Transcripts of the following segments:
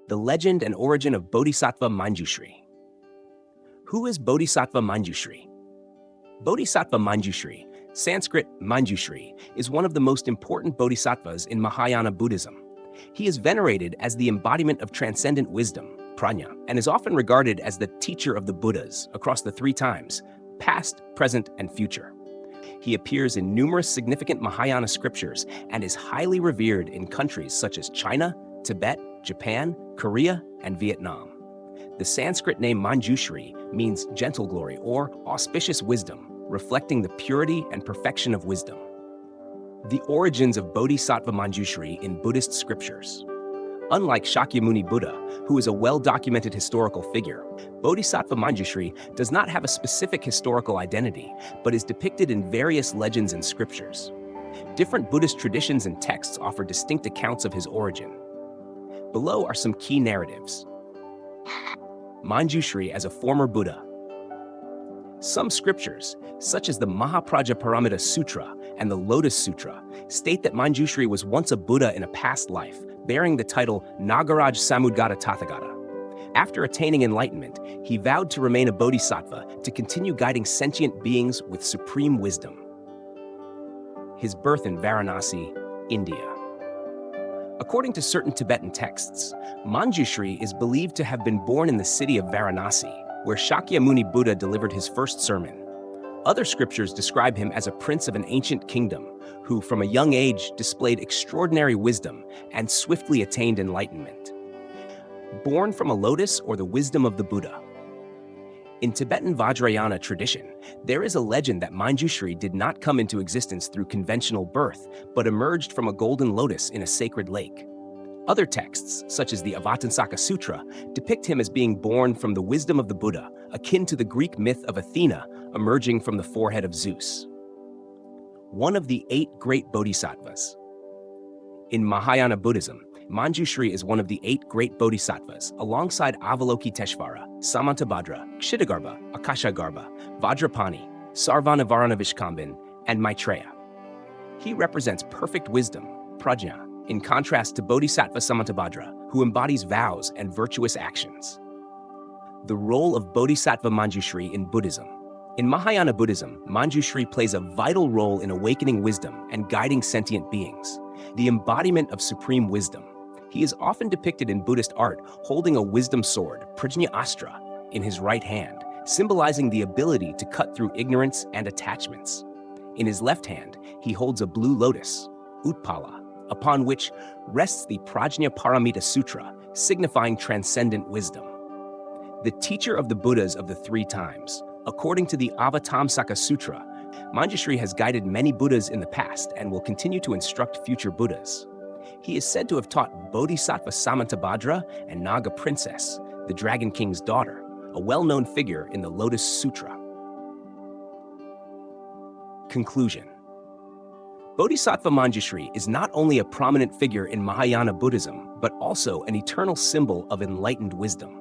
The legend and origin of Bodhisattva Mañjuśrī. Who is Bodhisattva Mañjuśrī? Bodhisattva Mañjuśrī, Sanskrit Mañjuśrī, is one of the most important bodhisattvas in Mahayana Buddhism. He is venerated as the embodiment of transcendent wisdom, prajna, and is often regarded as the teacher of the Buddhas across the three times, past, present, and future. He appears in numerous significant Mahayana scriptures and is highly revered in countries such as China, Tibet, Japan, Korea, and Vietnam. The Sanskrit name Mañjuśrī means gentle glory or auspicious wisdom, reflecting the purity and perfection of wisdom. The origins of Bodhisattva Mañjuśrī in Buddhist scriptures. Unlike Shakyamuni Buddha, who is a well-documented historical figure, Bodhisattva Mañjuśrī does not have a specific historical identity, but is depicted in various legends and scriptures. Different Buddhist traditions and texts offer distinct accounts of his origin. Below are some key narratives. Mañjuśrī as a former Buddha. Some scriptures, such as the Mahaprajnaparamita Sutra and the Lotus Sutra, state that Mañjuśrī was once a Buddha in a past life, bearing the title Nagaraj Samudgata Tathagata. After attaining enlightenment, he vowed to remain a bodhisattva to continue guiding sentient beings with supreme wisdom. His birth in Varanasi, India. According to certain Tibetan texts, Mañjuśrī is believed to have been born in the city of Varanasi, where Shakyamuni Buddha delivered his first sermon. Other scriptures describe him as a prince of an ancient kingdom, who from a young age displayed extraordinary wisdom and swiftly attained enlightenment. Born from a lotus or the wisdom of the Buddha. In Tibetan Vajrayana tradition, there is a legend that Mañjuśrī did not come into existence through conventional birth, but emerged from a golden lotus in a sacred lake. Other texts, such as the Avatamsaka Sutra, depict him as being born from the wisdom of the Buddha, akin to the Greek myth of Athena emerging from the forehead of Zeus. One of the 8 great bodhisattvas. In Mahayana Buddhism, Mañjuśrī is one of the 8 great bodhisattvas, alongside Avalokiteshvara, Samantabhadra, Kshitigarbha, Akashagarbha, Vajrapani, Sarvanivaranavishkambin, and Maitreya. He represents perfect wisdom, prajna, in contrast to Bodhisattva Samantabhadra, who embodies vows and virtuous actions. The role of Bodhisattva Mañjuśrī in Buddhism. In Mahayana Buddhism, Mañjuśrī plays a vital role in awakening wisdom and guiding sentient beings, the embodiment of supreme wisdom. He is often depicted in Buddhist art holding a wisdom sword, Prajna Astra, in his right hand, symbolizing the ability to cut through ignorance and attachments. In his left hand, he holds a blue lotus, Utpala, upon which rests the Prajnaparamita Sutra, signifying transcendent wisdom. The teacher of the Buddhas of the 3 times. According to the Avatamsaka Sutra, Mañjuśrī has guided many Buddhas in the past and will continue to instruct future Buddhas. He is said to have taught Bodhisattva Samantabhadra and Naga Princess, the Dragon King's daughter, a well-known figure in the Lotus Sutra. Conclusion. Bodhisattva Mañjuśrī is not only a prominent figure in Mahayana Buddhism, but also an eternal symbol of enlightened wisdom.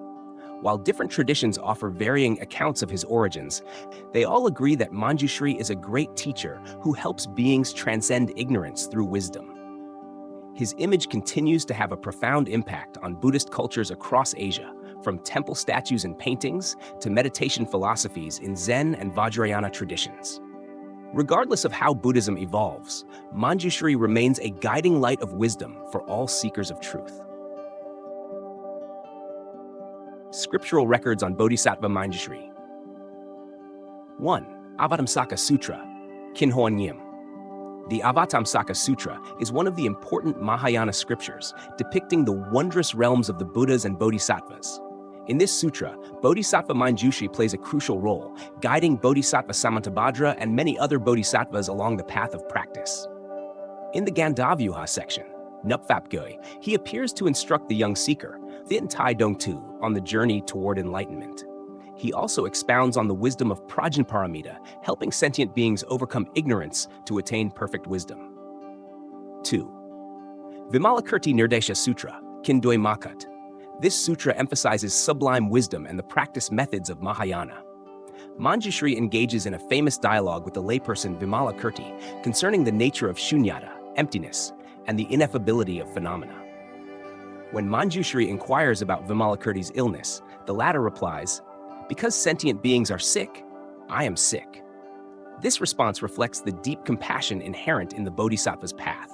While different traditions offer varying accounts of his origins, they all agree that Mañjuśrī is a great teacher who helps beings transcend ignorance through wisdom. His image continues to have a profound impact on Buddhist cultures across Asia, from temple statues and paintings to meditation philosophies in Zen and Vajrayana traditions. Regardless of how Buddhism evolves, Mañjuśrī remains a guiding light of wisdom for all seekers of truth. Scriptural records on Bodhisattva Mañjuśrī. 1. Avatamsaka Sutra, Kinhoan Nyim. The Avatamsaka Sutra is one of the important Mahayana scriptures depicting the wondrous realms of the Buddhas and Bodhisattvas. In this sutra, Bodhisattva Mañjuśrī plays a crucial role, guiding Bodhisattva Samantabhadra and many other bodhisattvas along the path of practice. In the Gandavyuha section, Nupfapgöy, he appears to instruct the young seeker, Thin Tai Dong Tu, on the journey toward enlightenment. He also expounds on the wisdom of Prajnaparamita, helping sentient beings overcome ignorance to attain perfect wisdom. 2. Vimalakirti Nirdesha Sutra, Kindoi Makut. This sutra emphasizes sublime wisdom and the practice methods of Mahayana. Mañjuśrī engages in a famous dialogue with the layperson Vimalakirti concerning the nature of shunyata, emptiness, and the ineffability of phenomena. When Mañjuśrī inquires about Vimalakirti's illness, the latter replies, "Because sentient beings are sick, I am sick." This response reflects the deep compassion inherent in the Bodhisattva's path.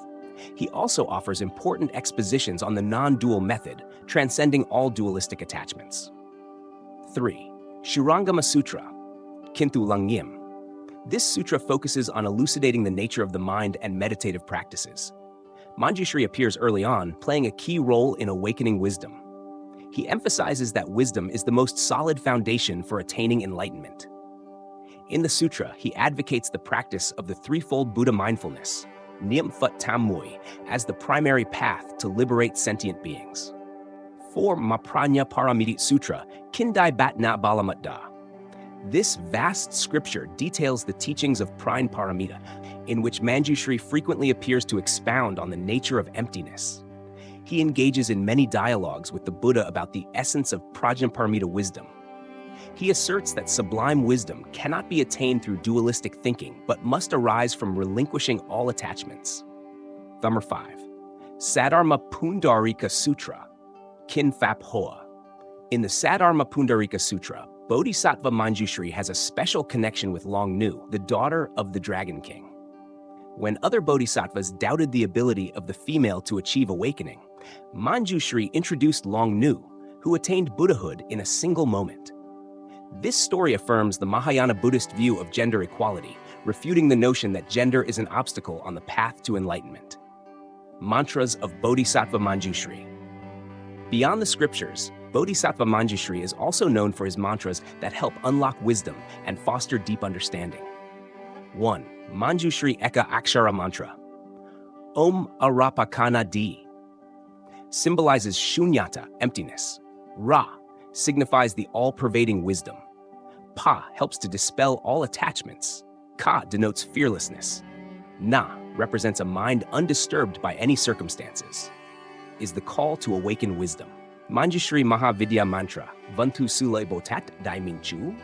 He also offers important expositions on the non-dual method, transcending all dualistic attachments. 3. Shurangama Sutra, Kintu Langyim. This sutra focuses on elucidating the nature of the mind and meditative practices. Mañjuśrī appears early on, playing a key role in awakening wisdom. He emphasizes that wisdom is the most solid foundation for attaining enlightenment. In the sutra, he advocates the practice of the threefold Buddha mindfulness, Niệm Phật Tam Mui, as the primary path to liberate sentient beings. 4. Maprajna Paramita Sutra, Kindai Bat Na Balamutta. This vast scripture details the teachings of Prajna Paramita, in which Mañjuśrī frequently appears to expound on the nature of emptiness. He engages in many dialogues with the Buddha about the essence of Prajna Paramita wisdom. He asserts that sublime wisdom cannot be attained through dualistic thinking, but must arise from relinquishing all attachments. Number 5. Saddharma Pundarika Sutra, Kinfap Hoa. In the Saddharma Pundarika Sutra, Bodhisattva Mañjuśrī has a special connection with Longnu, the daughter of the Dragon King. When other bodhisattvas doubted the ability of the female to achieve awakening, Mañjuśrī introduced Longnu, who attained Buddhahood in a single moment. This story affirms the Mahayana Buddhist view of gender equality, refuting the notion that gender is an obstacle on the path to enlightenment. Mantras of Bodhisattva Mañjuśrī. Beyond the scriptures, Bodhisattva Mañjuśrī is also known for his mantras that help unlock wisdom and foster deep understanding. 1. Mañjuśrī Eka Akshara Mantra. Om Arapakana Di symbolizes shunyata, emptiness. Ra signifies the all-pervading wisdom. Pa helps to dispel all attachments. Ka denotes fearlessness. Na represents a mind undisturbed by any circumstances. Is the call to awaken wisdom. Mañjuśrī Mahavidya Mantra, Vantu Sule Botat Daiminchu,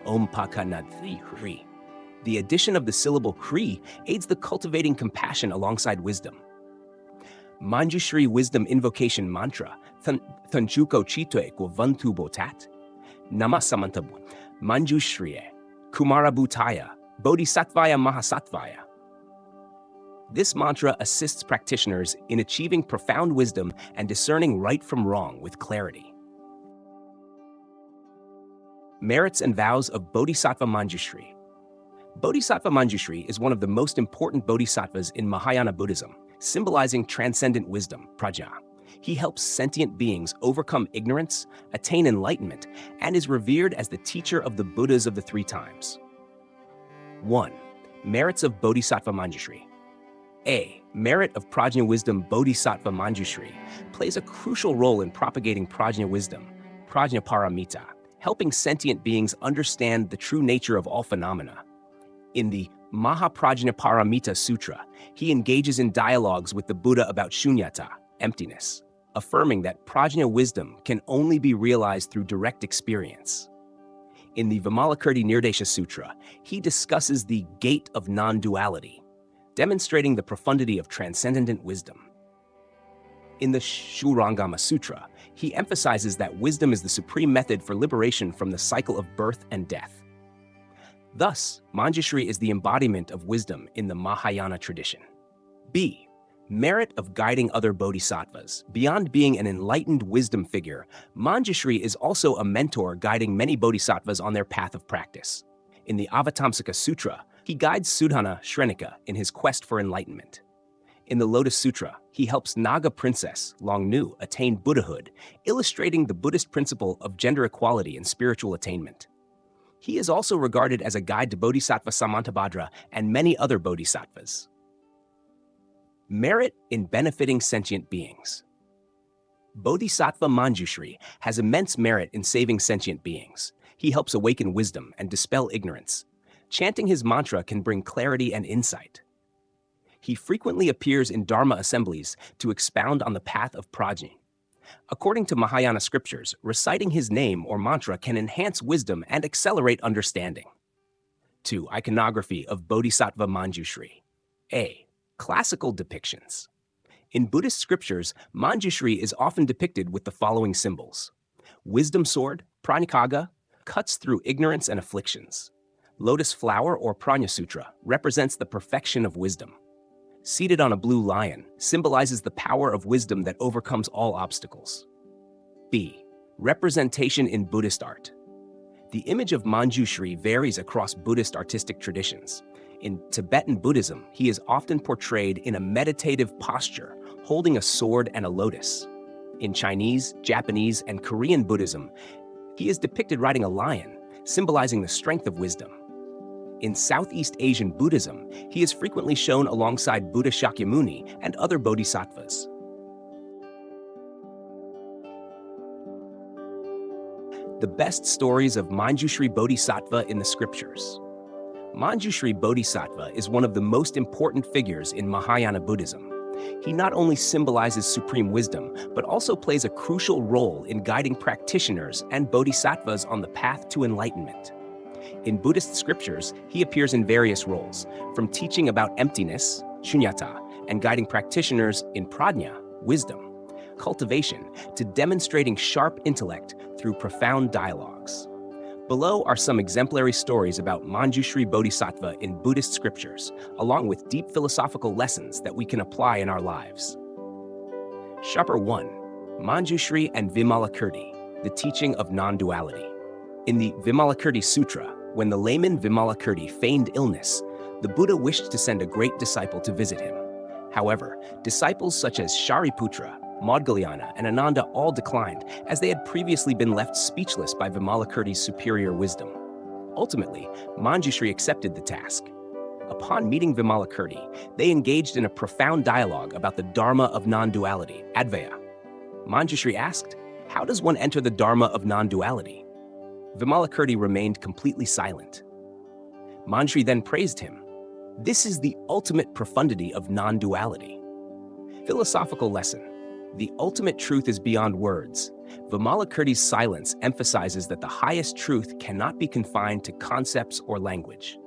Om Pakanadhi Hri. The addition of the syllable Hri aids the cultivating compassion alongside wisdom. Mañjuśrī Wisdom Invocation Mantra, Thanchuko Chitoe Ko Vantu Botat, Namasamantabu, Mañjuśrīye, Kumarabhutaya, Bodhisattvaya Mahasattvaya. This mantra assists practitioners in achieving profound wisdom and discerning right from wrong with clarity. Merits and vows of Bodhisattva Mañjuśrī. Bodhisattva Mañjuśrī is one of the most important bodhisattvas in Mahayana Buddhism, symbolizing transcendent wisdom, prajna. He helps sentient beings overcome ignorance, attain enlightenment, and is revered as the teacher of the Buddhas of the three times. 1. Merits of Bodhisattva Mañjuśrī. A. Merit of prajna wisdom. Bodhisattva Mañjuśrī plays a crucial role in propagating prajna wisdom, prajna paramita, helping sentient beings understand the true nature of all phenomena. In the Mahaprajna Paramita Sutra, he engages in dialogues with the Buddha about shunyata, emptiness, affirming that prajna wisdom can only be realized through direct experience. In the Vimalakirti Nirdesha Sutra, he discusses the gate of non-duality, demonstrating the profundity of transcendent wisdom. In the Shurangama Sutra, he emphasizes that wisdom is the supreme method for liberation from the cycle of birth and death. Thus, Mañjuśrī is the embodiment of wisdom in the Mahayana tradition. B. Merit of guiding other bodhisattvas. Beyond being an enlightened wisdom figure, Mañjuśrī is also a mentor guiding many bodhisattvas on their path of practice. In the Avatamsaka Sutra, he guides Sudhana Shrenika in his quest for enlightenment. In the Lotus Sutra, he helps Naga Princess Longnu attain Buddhahood, illustrating the Buddhist principle of gender equality and spiritual attainment. He is also regarded as a guide to Bodhisattva Samantabhadra and many other bodhisattvas. Merit in benefiting sentient beings. Bodhisattva Mañjuśrī has immense merit in saving sentient beings. He helps awaken wisdom and dispel ignorance. Chanting his mantra can bring clarity and insight. He frequently appears in Dharma assemblies to expound on the path of prajna. According to Mahayana scriptures, reciting his name or mantra can enhance wisdom and accelerate understanding. 2. Iconography of Bodhisattva Mañjuśrī. A. Classical depictions. In Buddhist scriptures, Mañjuśrī is often depicted with the following symbols. Wisdom sword, Prajnakhāga, cuts through ignorance and afflictions. Lotus flower or Prajna Sutra represents the perfection of wisdom. Seated on a blue lion symbolizes the power of wisdom that overcomes all obstacles. B. Representation in Buddhist art. The image of Mañjuśrī varies across Buddhist artistic traditions. In Tibetan Buddhism, he is often portrayed in a meditative posture, holding a sword and a lotus. In Chinese, Japanese, and Korean Buddhism, he is depicted riding a lion, symbolizing the strength of wisdom. In Southeast Asian Buddhism, he is frequently shown alongside Buddha Shakyamuni and other bodhisattvas. The best stories of Mañjuśrī Bodhisattva in the scriptures. Mañjuśrī Bodhisattva is one of the most important figures in Mahayana Buddhism. He not only symbolizes supreme wisdom, but also plays a crucial role in guiding practitioners and bodhisattvas on the path to enlightenment. In Buddhist scriptures, he appears in various roles, from teaching about emptiness, shunyata, and guiding practitioners in prajna, wisdom, cultivation, to demonstrating sharp intellect through profound dialogues. Below are some exemplary stories about Mañjuśrī Bodhisattva in Buddhist scriptures, along with deep philosophical lessons that we can apply in our lives. Chapter 1. Mañjuśrī and Vimalakirti, the teaching of non-duality. In the Vimalakirti Sutra, when the layman Vimalakirti feigned illness, the Buddha wished to send a great disciple to visit him. However, disciples such as Shariputra, Maudgalyana, and Ananda all declined, as they had previously been left speechless by Vimalakirti's superior wisdom. Ultimately, Mañjuśrī accepted the task. Upon meeting Vimalakirti, they engaged in a profound dialogue about the Dharma of non-duality, Advaya. Mañjuśrī asked, "How does one enter the Dharma of non-duality?" Vimalakirti remained completely silent. Mañjuśrī then praised him. This is the ultimate profundity of non-duality. Philosophical lesson. The ultimate truth is beyond words. Vimalakirti's silence emphasizes that the highest truth cannot be confined to concepts or language.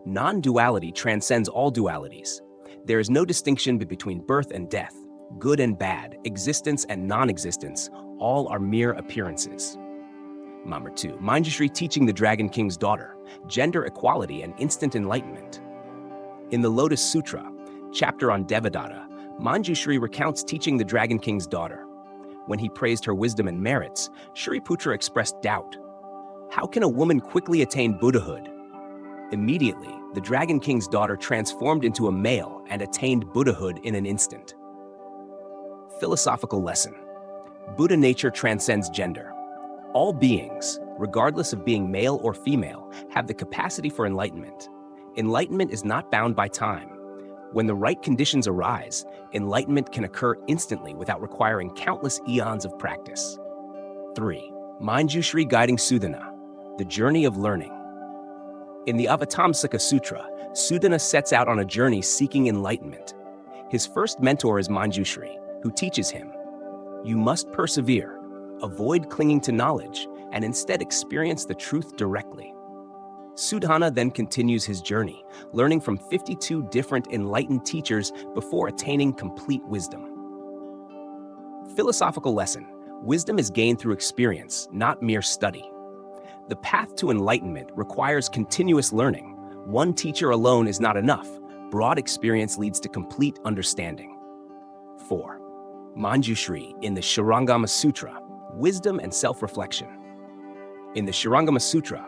Non-duality transcends all dualities. There is no distinction between birth and death, good and bad, existence and non-existence. All are mere appearances. Number 2. Mañjuśrī teaching the Dragon King's daughter, gender equality and instant enlightenment. In the Lotus Sutra, chapter on Devadatta, Mañjuśrī recounts teaching the Dragon King's daughter. When he praised her wisdom and merits, Shariputra expressed doubt. How can a woman quickly attain Buddhahood? Immediately, the Dragon King's daughter transformed into a male and attained Buddhahood in an instant. Philosophical lesson. Buddha nature transcends gender. All beings, regardless of being male or female, have the capacity for enlightenment. Enlightenment is not bound by time. When the right conditions arise, enlightenment can occur instantly without requiring countless eons of practice. 3. Mañjuśrī guiding Sudana, the journey of learning. In the Avatamsaka Sutra, Sudana sets out on a journey seeking enlightenment. His first mentor is Mañjuśrī, who teaches him, "You must persevere, avoid clinging to knowledge, and instead experience the truth directly." Sudana then continues his journey, learning from 52 different enlightened teachers before attaining complete wisdom. Philosophical lesson. Wisdom is gained through experience, not mere study. The path to enlightenment requires continuous learning. One teacher alone is not enough. Broad experience leads to complete understanding. 4. Mañjuśrī in the Shurangama Sutra, wisdom and self-reflection. In the Shurangama Sutra,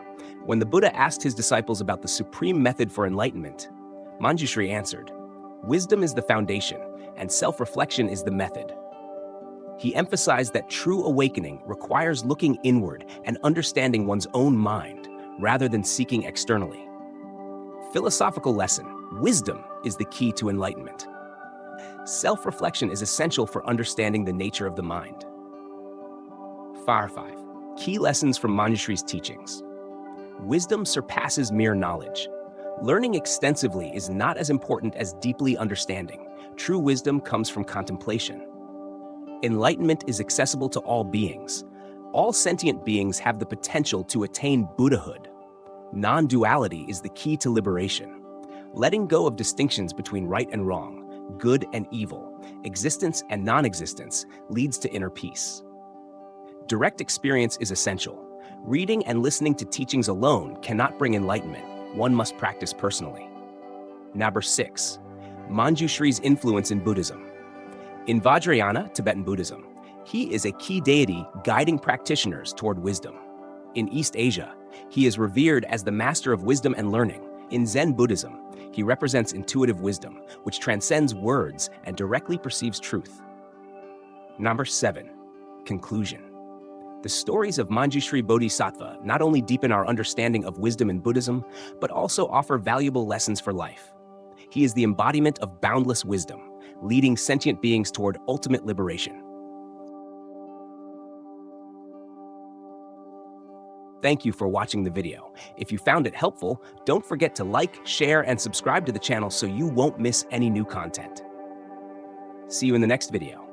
when the Buddha asked his disciples about the supreme method for enlightenment, Mañjuśrī answered, "Wisdom is the foundation, and self-reflection is the method." He emphasized that true awakening requires looking inward and understanding one's own mind, rather than seeking externally. Philosophical lesson. Wisdom is the key to enlightenment. Self-reflection is essential for understanding the nature of the mind. 5. Key lessons from Mañjuśrī's teachings. Wisdom surpasses mere knowledge. Learning extensively is not as important as deeply understanding. True wisdom comes from contemplation. Enlightenment is accessible to all beings. All sentient beings have the potential to attain Buddhahood. Non-duality is the key to liberation. Letting go of distinctions between right and wrong, good and evil, existence and non-existence, leads to inner peace. Direct experience is essential. Reading and listening to teachings alone cannot bring enlightenment. One must practice personally. Number 6. Mañjuśrī's influence in Buddhism. In Vajrayana, Tibetan Buddhism, he is a key deity guiding practitioners toward wisdom. In East Asia, he is revered as the master of wisdom and learning. In Zen Buddhism, he represents intuitive wisdom, which transcends words and directly perceives truth. Number 7. Conclusion. The stories of Mañjuśrī Bodhisattva not only deepen our understanding of wisdom in Buddhism, but also offer valuable lessons for life. He is the embodiment of boundless wisdom, leading sentient beings toward ultimate liberation. Thank you for watching the video. If you found it helpful, don't forget to like, share, and subscribe to the channel so you won't miss any new content. See you in the next video.